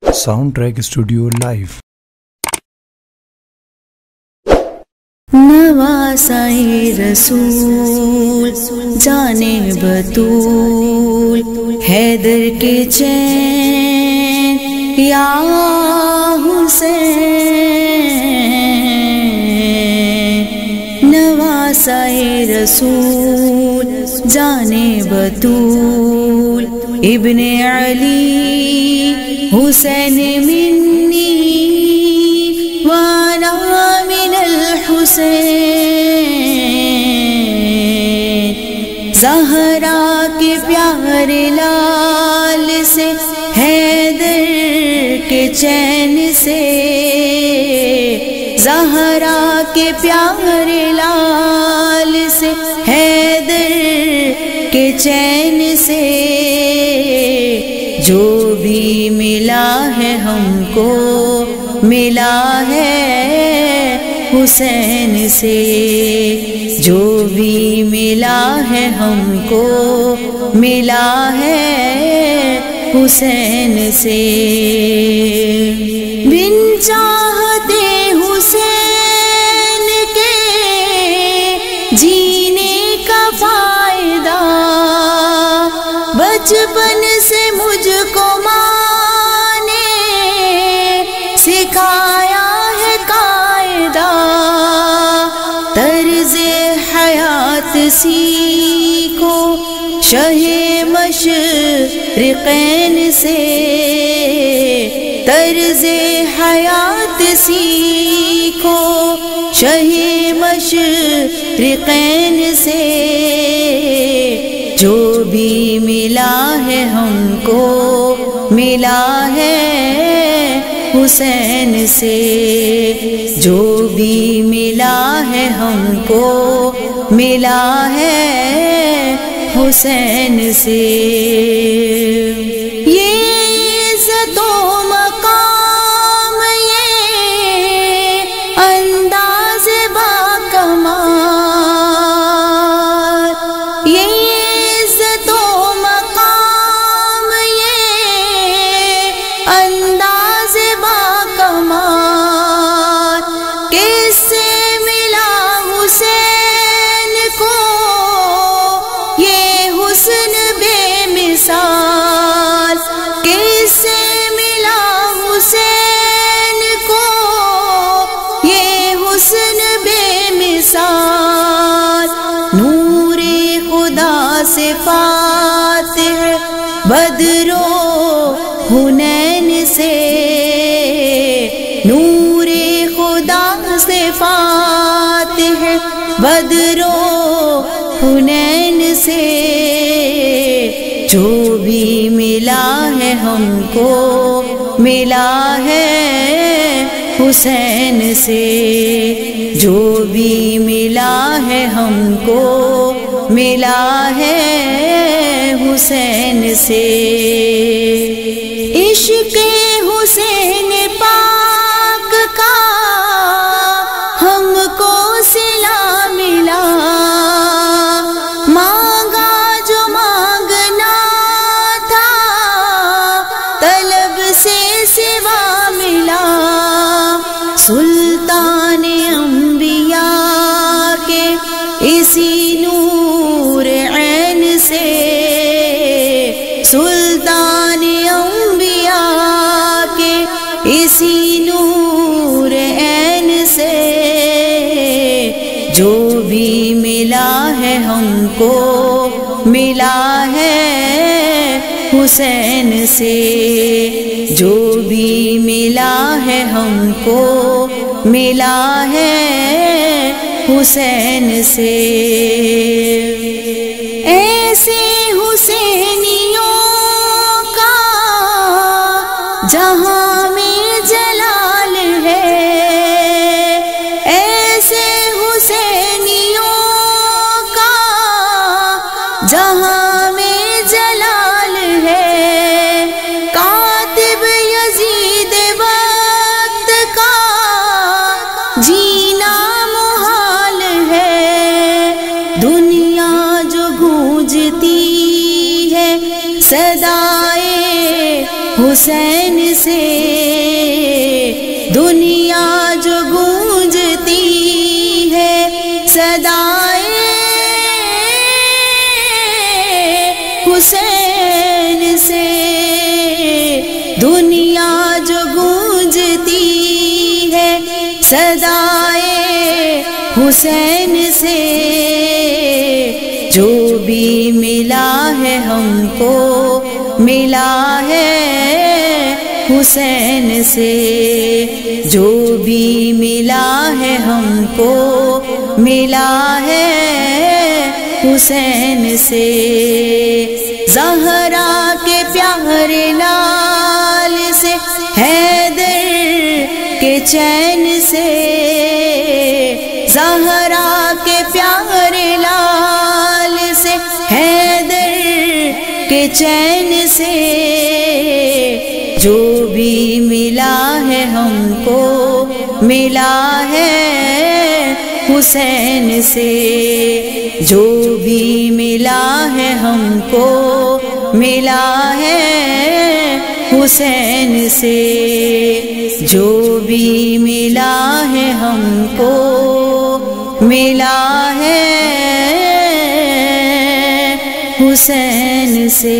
Sound track studio live. نواسائے رسول جانے بطول حیدر کے چین یا حسین، نواسائے رسول جانے بطول ابن علی حسین منی وانا من الحسین، زہرا کے پیارے لال سے حیدر کے چین سے، زہرا کے پیارے لال سے حیدر کے چین سے، جو بھی ملا ہے ہم کو ملا ہے حسین سے، جو بھی ملا ہے ہم کو ملا ہے حسین سے، بن چاہتے حسین کے جینے کا فائدہ، بچپن سے مجھ کو ماں نے سکھایا ہے قاعدہ، طرز حیات سیکھو شہ مشرقین سے، طرز حیات سیکھو شہ مشرقین سے، جو بھی ملا ہے ہم کو ملا ہے حسین سے، جو بھی ملا ہے ہم کو ملا ہے حسین سے، یہ عزت و مقام یہ انداز با کمال، یہ عزت و مقام یہ انداز با کمال، کس سے ملا حسین کو یہ حسن بے مثال، کس سے ملا حسین کو یہ حسن بے مثال، نور خدا سے فاتح بدر و حنین سے، نور خدا سے فاتح بدر و حنین سے، جو بھی ملا ہے ہم کو ملا ہے حسین سے، جو بھی ملا ہے ہم کو ملا ہے حسین سے، عشق حسین پاک کا ہم کو صلہ ملا، مانگا جو مانگنا تھا طلب سے سوا ملا، سلطان انبیاء کے اسی نور عین سے، سلطان انبیاء کے اسی نور عین سے، جو بھی ملا ہے ہم کو ملا ہے حسین سے، جو بھی ملا ہے ہم کو ملا ہے حسین سے، ایسے حسینیوں کا جہاں میں جلال ہے، ایسے حسینیوں کا جہاں میں جلال ہے، کاتب یزید وقت کا جینا محال ہے، دنیا جو گونجتی ہے صدائے حسین سے دنیا جو گونجتی ہے صدائے حسین سے، دنیا جو گونجتی ہے صدائے حسین سے، جو بھی ملا ہے ہم کو ملا ہے حسین سے، جو بھی ملا ہے ہم کو ملا ہے حسین سے، زہرا کے پیارے لال سے، حیدر کے چین سے، زہرا کے پیارے لال سے، حیدر کے چین سے، جو بھی ملا ہے ہم کو ملا ہے حسین سے، جو بھی ملا ہے ہم کو ملا ہے حسین سے، جو بھی ملا ہے ہم کو ملا ہے حسین سے۔